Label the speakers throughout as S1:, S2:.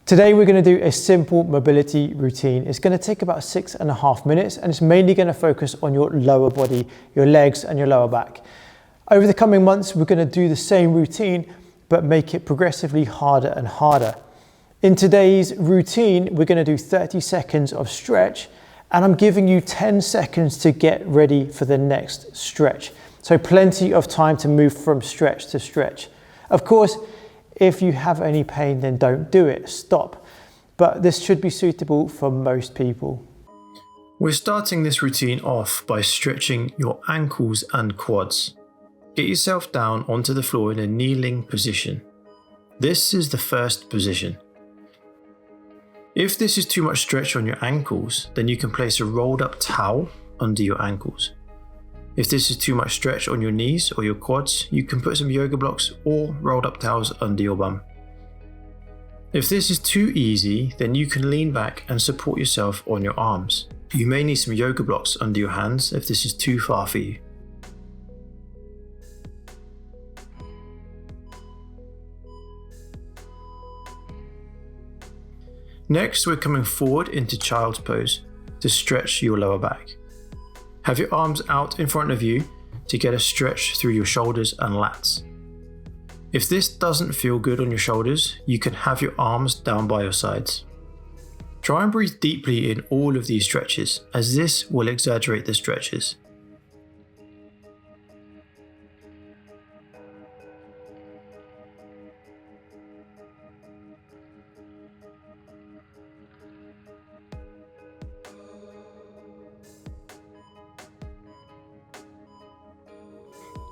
S1: Today we're going to do a simple mobility routine. It's going to take about 6.5 minutes and it's mainly going to focus on your lower body, your legs and your lower back. Over the coming months we're going to do the same routine but make it progressively harder and harder. In today's routine we're going to do 30 seconds of stretch and I'm giving you 10 seconds to get ready for the next stretch. So plenty of time to move from stretch to stretch. Of course, if you have any pain, then don't do it, stop. But this should be suitable for most people.
S2: We're starting this routine off by stretching your ankles and quads. Get yourself down onto the floor in a kneeling position. This is the first position. If this is too much stretch on your ankles, then you can place a rolled up towel under your ankles. If this is too much stretch on your knees or your quads, you can put some yoga blocks or rolled up towels under your bum. If this is too easy, then you can lean back and support yourself on your arms. You may need some yoga blocks under your hands if this is too far for you. Next, we're coming forward into child's pose to stretch your lower back. Have your arms out in front of you to get a stretch through your shoulders and lats. If this doesn't feel good on your shoulders, you can have your arms down by your sides. Try and breathe deeply in all of these stretches, as this will exaggerate the stretches.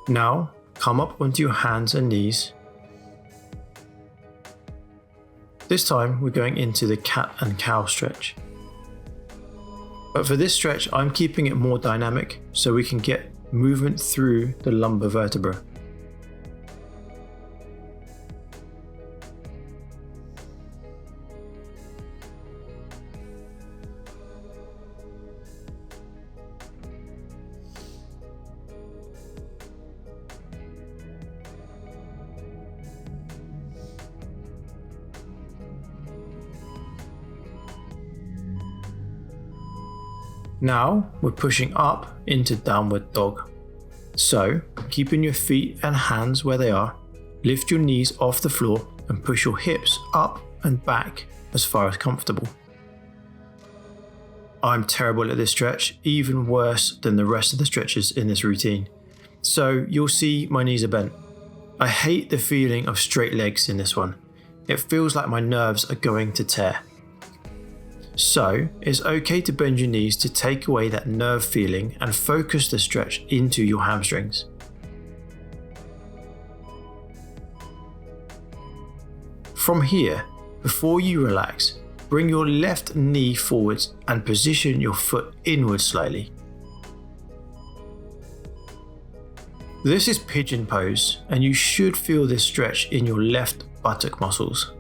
S2: Now, come up onto your hands and knees. This time we're going into the cat and cow stretch. But for this stretch, I'm keeping it more dynamic so we can get movement through the lumbar vertebra. Now we're pushing up into downward dog. So, keeping your feet and hands where they are, lift your knees off the floor and push your hips up and back as far as comfortable. I'm terrible at this stretch, even worse than the rest of the stretches in this routine. So you'll see my knees are bent. I hate the feeling of straight legs in this one. It feels like my nerves are going to tear. So, it's okay to bend your knees to take away that nerve feeling and focus the stretch into your hamstrings. From here, before you relax, bring your left knee forwards and position your foot inwards slightly. This is pigeon pose, and you should feel this stretch in your left buttock muscles.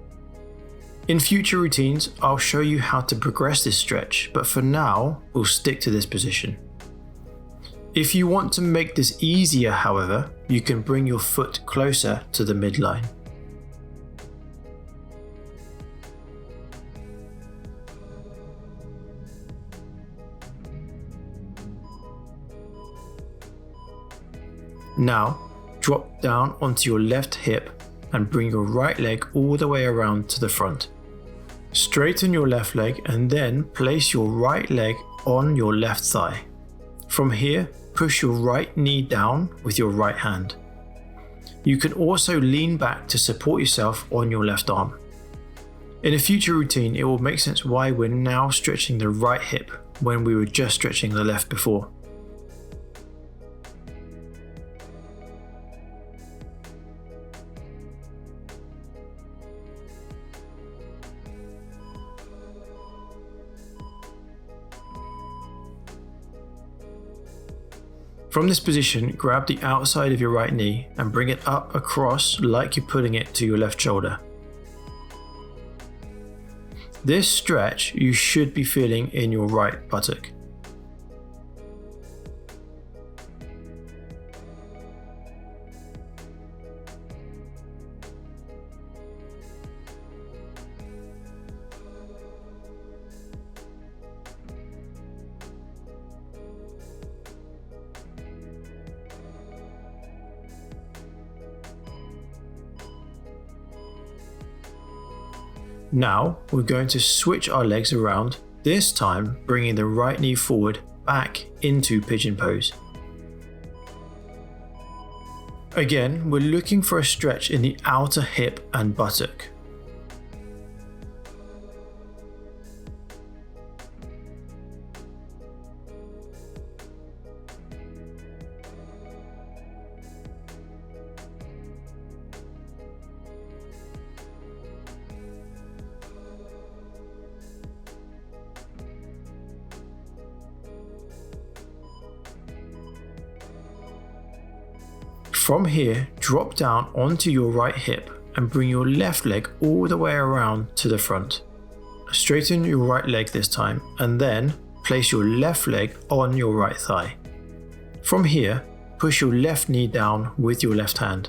S2: In future routines, I'll show you how to progress this stretch, but for now, we'll stick to this position. If you want to make this easier, however, you can bring your foot closer to the midline. Now, drop down onto your left hip and bring your right leg all the way around to the front. Straighten your left leg and then place your right leg on your left thigh. From here, push your right knee down with your right hand. You can also lean back to support yourself on your left arm. In a future routine, it will make sense why we're now stretching the right hip when we were just stretching the left before. From this position, grab the outside of your right knee and bring it up across like you're putting it to your left shoulder. This stretch you should be feeling in your right buttock. Now we're going to switch our legs around, this time bringing the right knee forward back into pigeon pose. Again, we're looking for a stretch in the outer hip and buttock. From here, drop down onto your right hip and bring your left leg all the way around to the front. Straighten your right leg this time and then place your left leg on your right thigh. From here, push your left knee down with your left hand.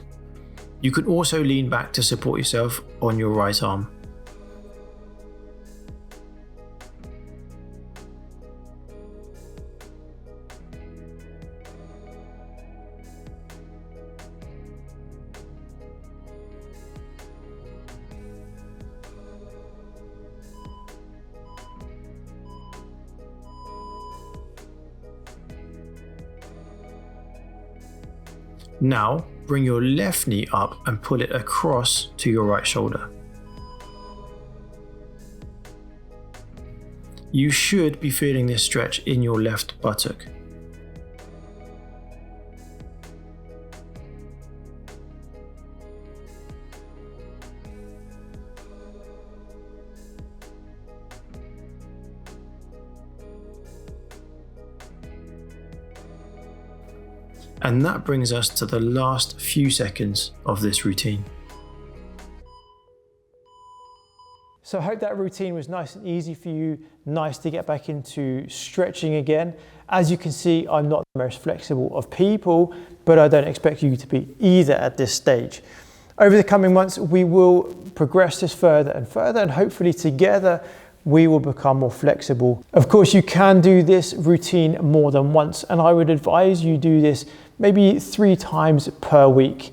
S2: You can also lean back to support yourself on your right arm. Now, bring your left knee up and pull it across to your right shoulder. You should be feeling this stretch in your left buttock. And that brings us to the last few seconds of this routine.
S1: So I hope that routine was nice and easy for you, nice to get back into stretching again. As you can see, I'm not the most flexible of people, but I don't expect you to be either at this stage. Over the coming months, we will progress this further and further, and hopefully together we will become more flexible. Of course, you can do this routine more than once, and I would advise you do this maybe 3 times per week.